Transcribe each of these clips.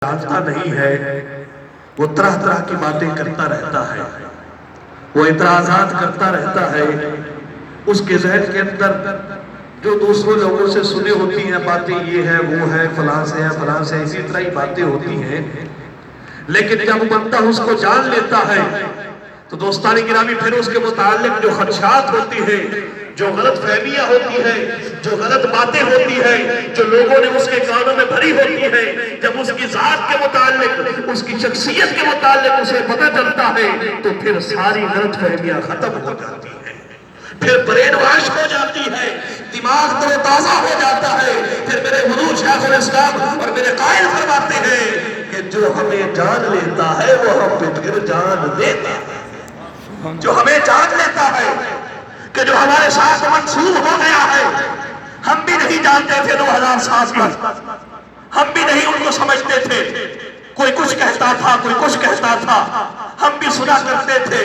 جانتا نہیں ہے وہ طرح طرح کی باتیں کرتا رہتا ہے، وہ اعتراضات کرتا رہتا ہے۔ اس کے ذہن کے اندر جو دوسروں لوگوں سے سنے ہوتی ہیں باتیں، یہ ہے وہ ہے فلاں سے ہے فلاں سے، اسی طرح ہی باتیں ہوتی ہیں۔ لیکن جب بندہ اس کو جان لیتا ہے تو دوستان گرامی پھر اس کے متعلق جو خدشات ہوتی ہیں، جو غلط فہمیاں ہوتی ہیں، جو غلط باتیں ہوتی ہیں، جو لوگوں نے اس کے کانوں میں بھری ہوتی ہیں، جب اس کی ذات کے متعلق، اس کی شخصیت کے متعلق اسے پتہ چلتا ہے تو پھر ساری غلط فہمیاں ختم ہو جاتی ہیں، پھر برین واش ہو جاتی ہے، دماغ تر و تازہ ہو جاتا ہے۔ پھر میرے حضور شیخ الاسلام اور میرے قائل فرماتے ہیں کہ جو ہمیں جان لیتا ہے وہ ہم پہ پھر جان دیتا ہے۔ جو ہمیں جان لیتا ہے کہ جو ہمارے ساتھ منسوب ہو گیا ہے، ہم بھی نہیں جانتے تھے 2000 سال تک، ہم بھی نہیں ان کو سمجھتے تھے، کوئی کچھ کہتا تھا کوئی کچھ کہتا تھا، ہم بھی سنا کرتے تھے۔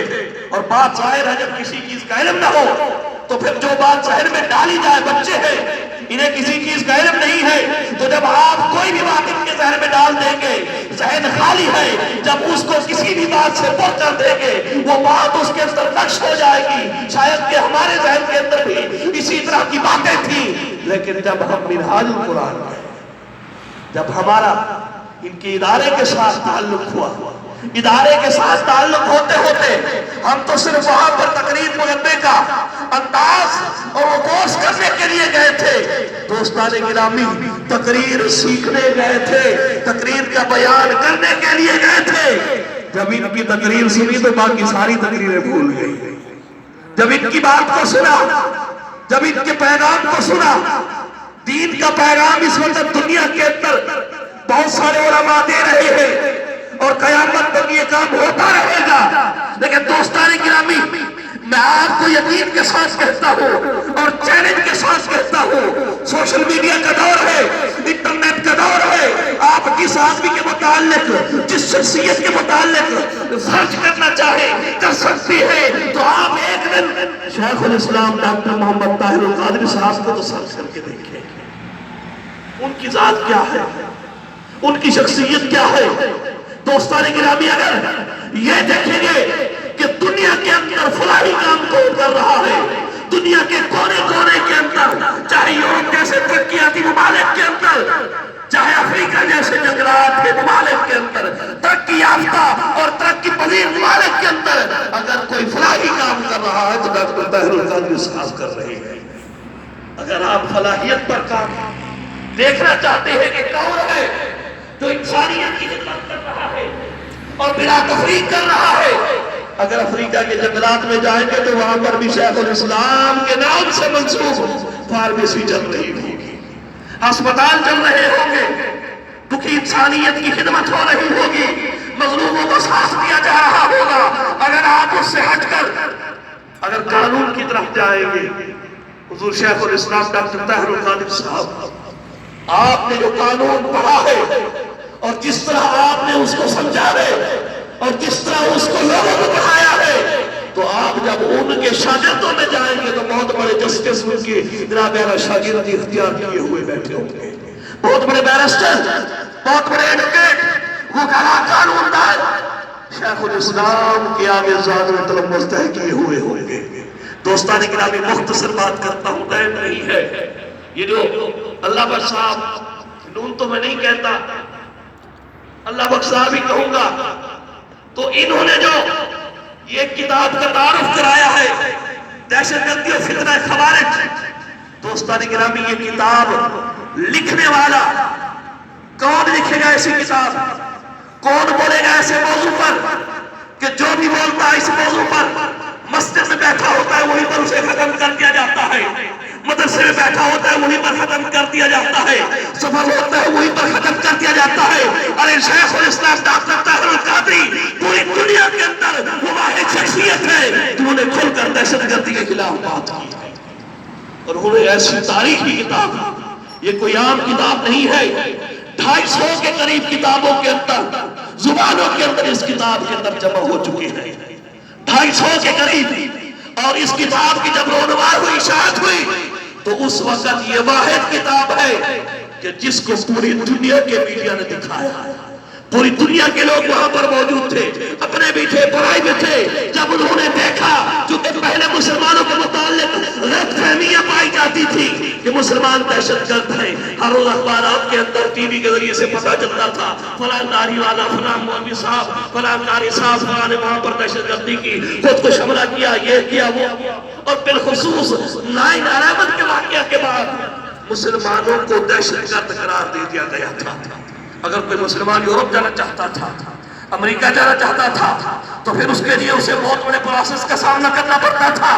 اور بات ظاہر ہے جب کسی چیز کا علم نہ ہو تو پھر جو بات ذہن میں ڈالی جائے، بچے ہیں انہیں کسی چیز کا علم نہیں ہے، تو جب آپ کوئی بھی بات ان کے ذہن میں ڈال دیں گے، ذہن خالی ہے، جب اس کو کسی بھی بات سے پر کر دیں گے وہ بات اس کے اندر نقش ہو جائے گی۔ شاید کہ ہمارے ذہن کے اندر بھی اسی طرح کی باتیں تھیں، لیکن جب ہم منہاج القرآن میں، جب ہمارا ان کے ادارے کے ساتھ تعلق ہوا، ادارے کے ساتھ تعلق ہوتے ہوتے ہم تو صرف وہاں پر تقریر مغنبے کا انداز اور وہ کورس کرنے کے لیے گئے تھے۔ دوستان گرامی تقریر سیکھنے گئے تھے، تقریر کا بیان کرنے کے لیے گئے تھے۔ جب ان کی تقریر سنی تو باقی ساری تقریریں بھول گئی۔ جب ان کی بات کو سنا، جب ان کے پیغام کو سنا، دین کا پیغام اس وقت دنیا کے اندر بہت سارے علماء دے رہے ہیں اور قیامت تک یہ کام ہوتا رہے گا، لیکن دوستان گرامی میں آپ کو یقین کے ساتھ کہتا ہوں اور چیلنج کے ساتھ کہتا ہوں، سوشل میڈیا کا دور ہے، انٹرنیٹ کا دور ہے، آپ جس آدمی کے متعلق، جس شخصیت کے متعلق سرچ کرنا چاہیں کر سکتی ہے، تو آپ ایک دن شیخ الاسلام ڈاکٹر محمد طاہر القادری صاحب کو تو سرچ کر کے دیکھیں، ان کی ذات کیا ہے، ان کی شخصیت کیا ہے۔ دوستان گرامی اگر یہ دیکھیں گے کہ دنیا کے اندر فلاحی کام کون کر رہا ہے، دنیا کے کونے کونے کے اندر، چاہے یورپ جیسے ترقیاتی ممالک کے اندر، چاہے افریقہ جیسے جنگلات کے ممالک کے اندر، ترقی یافتہ اور ترقی پذیر ممالک کے اندر اگر کوئی فلاحی کام کر رہا ہے تو ڈاکٹر طاہر القادری صاحب کر رہے ہیں۔ اگر آپ فلاحیت پر کام دیکھنا چاہتے ہیں کہ کون ہے جو انسانیت کی خدمت کر رہا ہے اور بلا تفریق کر رہا ہے، اگر افریقہ کے جنگلات میں جائیں گے تو وہاں پر بھی شیخ الاسلام کے نام سے منسوب فارمیسی چل رہی ہوگی، ہسپتال چل رہے ہوں گے، دکھی انسانیت کی خدمت ہو رہی ہوگی، مظلوموں کو سانس دیا جا رہا ہوگا۔ اگر آپ اس سے ہٹ کر اگر قانون کی طرف جائیں گے، حضور شیخ الاسلام ڈاکٹر طاہر القادری صاحب، آپ نے جو قانون پڑھا ہے اور جس طرح آپ نے اس کو سمجھا ہے اور جس طرح اس کو لوگوں کو پڑھایا ہے، تو آپ جب ان کے شاگردوں میں جائیں گے تو بہت بڑے جسٹس ان کے جناب اعلیٰ شاگرد اختیار کیے ہوئے بیٹھے ہوں گے، بہت بڑے بیرسٹر، بہت بڑے ایڈوکیٹ، وکلاء، قانون دان شیخ الاسلام کے آگے ذات و طلب مستحق کیے ہوئے ہوں گے۔ دوستان گرامی مختصر بات کرتا ہوں، ٹائم نہیں ہے۔ یہ جو اللہ بخش صاحب، نون تو میں نہیں کہتا، اللہ بخش صاحب ہی کہوں گا، تو انہوں نے جو یہ کتاب کا تعارف کرایا ہے، دہشت گردی و فتنہ خوارج، دوستان گرامی یہ کتاب لکھنے والا کون لکھے گا ایسی کتاب؟ کون بولے گا ایسے موضوع پر کہ جو بھی بولتا ہے اس موضوع پر مسجد میں بیٹھا ہوتا ہے وہیں پر اسے ختم کر دیا جاتا ہے، مدرسے میں بیٹھا ہوتا ہے وہیں پر ختم کر دیا جاتا ہے، سفر ہوتا ہے وہیں پر ختم کر دیا جاتا ہے۔ ارے شیخ الاسلام ڈاکٹر طاہر القادری پوری دنیا کے اندر وہ واحد شخصیت ہے جنہوں نے کھل کر دہشت گردی کے خلاف بات کی ہے، اور انہوں نے ایسی تاریخی کتاب، یہ کوئی عام کتاب نہیں ہے، 250 کے قریب کتابوں کے اندر، زبانوں کے اندر اس کتاب کے اندر جمع ہو چکی ہے، 250 کے قریب، اور اس کتاب کی جب رونمائی ہوئی، اشاعت ہوئی، تو اس وقت یہ واحد کتاب ہے کہ جس کو پوری دنیا کے میڈیا نے دکھایا، پوری دنیا کے لوگ وہاں پر موجود تھے، اپنے بھی تھے، پڑھائی بھی تھے. جب انہوں نے دیکھا چونکہ پہلے مسلمانوں کے متعلق غلط فہمیاں پائی جاتی تھی کہ مسلمان دہشت گرد ہیں، ہر روز اخبارات کے اندر ٹی وی کے ذریعے سے پتہ چلتا تھا فلاں داڑھی والا، فلاں مولوی صاحب، فلاں قاری صاحب، فلاں نے وہاں پر دہشت گردی کی، خود کو حملہ کیا، یہ کیا وہ کیا. اور بالخصوص 9/11 کے واقعہ کے بعد مسلمانوں کو دہشت گرد قرار دے دیا گیا تھا. اگر کوئی مسلمان یورپ جانا چاہتا تھا، امریکہ جانا چاہتا تھا، تو پھر اس کے لیے اسے بہت بڑے پروسیس کا سامنا کرنا پڑتا تھا.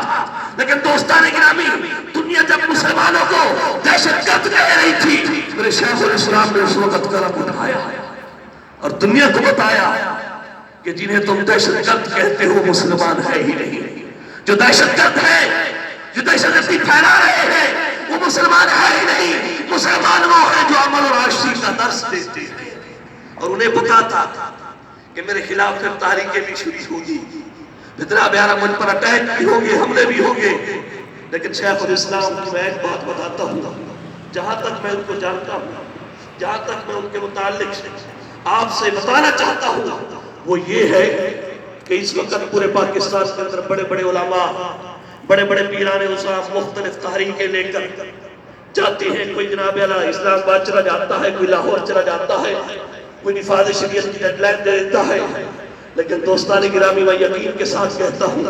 لیکن دوستان گرامی، دنیا جب مسلمانوں کو دہشت گرد کہہ رہی تھی، میرے شیخ الاسلام نے اس وقت قلم اٹھایا اور دنیا کو بتایا کہ جنہیں تم دہشت گرد کہتے ہو مسلمان ہے ہی نہیں. جو دہشت گرد ہے، جو دہشت گردی پھیلا رہے ہیں، وہ مسلمان ہے ہی نہیں. مسلمان وہ ہے جو عمل اور عاشقی کا درس دیتے ہیں. اور انہیں پتا تھا کہ میرے خلاف پھر تحریکیں بھی شروع ہوگی، فتنہ بیارہ مجھ پر اٹیک بھی ہوگے، حملے بھی ہوگے. لیکن شیخ الاسلام کی میں ایک بات بتاتا ہوں، جہاں تک میں ان کو جانتا ہوں، جہاں تک میں ان کے متعلق آپ سے بتانا چاہتا ہوں، وہ یہ ہے کہ اس وقت پورے پاکستان کے اندر بڑے بڑے علماء، بڑے بڑے پیران اسلاف مختلف تحریکیں لے کر جاتے ہیں. کوئی جناب اعلیٰ اسلام آباد چلا جاتا ہے، کوئی لاہور چلا جاتا ہے، کوئی نفاذ شریعت کی ڈیڈ لائن دے دیتا ہے. لیکن دوستان گرامی، میں یقین کے ساتھ کہتا ہوں،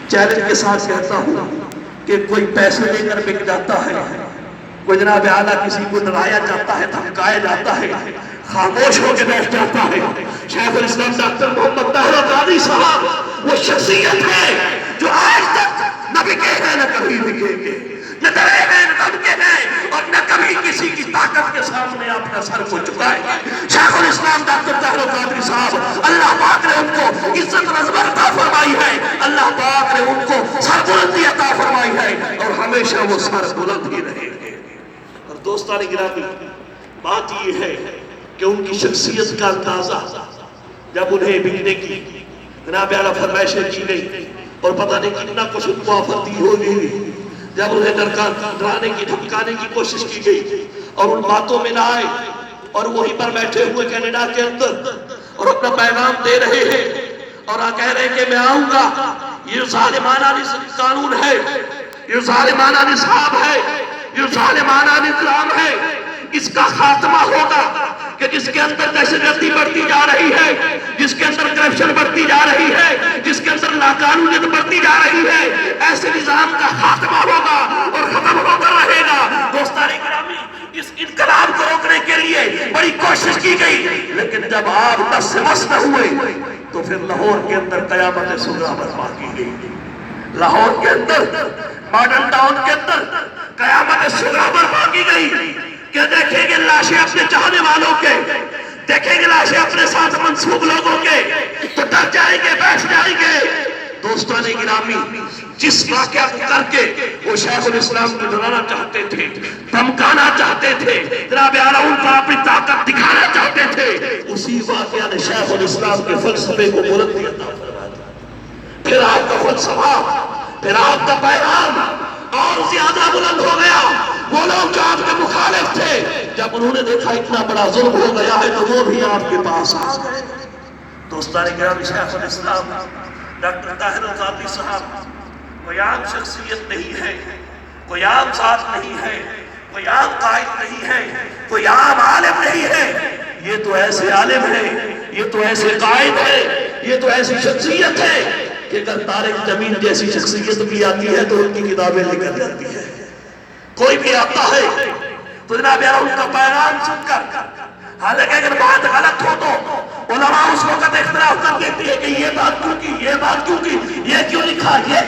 چیلنج کے ساتھ کہتا ہوں کہ کوئی پیسے لے کر بک جاتا ہے، کوئی جناب اعلیٰ کسی کو ڈرایا جاتا ہے، دھمکایا جاتا ہے، خاموش ہو کے بیٹھ جاتا ہے. شیخ الاسلام ڈاکٹر محمد طاہر القادری صاحب وہ شخصیت ہے جو آج تک نہ بکے ہیں، نہ کبھی بکیں گے، نہ ڈرے ہیں، نہ دھمکے ہیں، اور نہ کبھی کسی کی طاقت کے سامنے اپنا سر کو جھکائیں گے. شیخ الاسلام ڈاکٹر طاہر القادری صاحب، اللہ پاک نے ان کو عزت و عظمت عطا فرمائی ہے، اللہ پاک نے ان کو سربلندی عطا فرمائی ہے، اور ہمیشہ وہ سر بلند ہی رہے گے. اور دوستان گرامی، بات یہ ہے کہ ان کی شخصیت کا اندازہ جب انہیں بکنے کی جناب اعلیٰ فرمائشیں کی گئی اور پتہ نہیں کتنا کچھ ان کو آفت دی ہوگی، جب انہیں ڈرانے کی دھمکانے کی کوشش کی گئی اور ان باتوں میں نہ آئے اور وہیں پر بیٹھے ہوئے کینیڈا کے اندر اور اپنا پیغام دے رہے ہیں اور کہہ رہے ہیں کہ میں آؤں گا، یہ ظالمانہ قانون ہے، یہ ظالمانہ نصاب ہے، یہ ظالمانہ نظام ہے، اس کا خاتمہ ہوگا کہ جس کے اندر دہشت گردی بڑھتی جا رہی ہے، جس کے اندر کرپشن بڑھتی جا رہی ہے، جس کے اندر لاقانونیت بڑھتی جا رہی ہے، ایسے نظام کا خاتمہ ہوگا اور ختم ہوتا رہے گا. دوستان گرامی، اس انقلاب کو روکنے کے لیے بڑی کوشش کی گئی، لیکن جب آپ بس سے بس نہ ہوئے تو پھر لاہور کے اندر قیامت صغریٰ برپا کی گئی. لاہور کے اندر، ماڈرن ٹاؤن کے اندر قیامت صغریٰ برپا کی گئی کہ دیکھیں گے لاشیں اپنے چاہنے والوں کے، دیکھیں گے لاشیں اپنے ساتھ منسوب لوگوں کے، تو ڈر جائیں گے، بیٹھ جائیں گے. دوستان گرامی، جس واقعہ کو کر کے وہ شیخ الاسلام کو ڈرانا چاہتے تھے، دھمکانا چاہتے تھے، جناب اعلیٰ ان پر اپنی طاقت دکھانا چاہتے تھے، اسی واقعہ نے شیخ الاسلام کے فلسفے کو بلندی عطا فرمائی. پھر آپ کا فلسفہ، پھر آپ کا پیغام اور زیادہ بلند ہو گیا. وہ لوگ جو آپ کے مخالف تھے، جب انہوں نے دیکھا اتنا بڑا ظلم ہو گیا ہے تو وہ بھی آپ کے پاس آ گئے. دوستان گرامی، شیخ الاسلام ڈاکٹر طاہر القادری صاحب کوئی عام شخصیت نہیں ہے، کوئی عام ذات نہیں ہے، کوئی عام قائد نہیں ہے، کوئی عام عالم نہیں ہے. یہ تو ایسے عالم ہے، یہ تو ایسے قائد ہے، یہ تو ایسی شخصیت ہے کہ اگر طارق جمیل جیسی شخصیت بھی آتی ہے تو ان کی کتابیں لے کر جاتی ہے. کوئی بھی آتا ہے تو جناب ان کا پیغام سن کر، حالانکہ اگر بات غلط ہو تو علماء اس وقت اختلاف کر دیتی ہے کہ یہ بات کیوں کی، یہ بات کیوں کی، یہ کیوں لکھا، یہ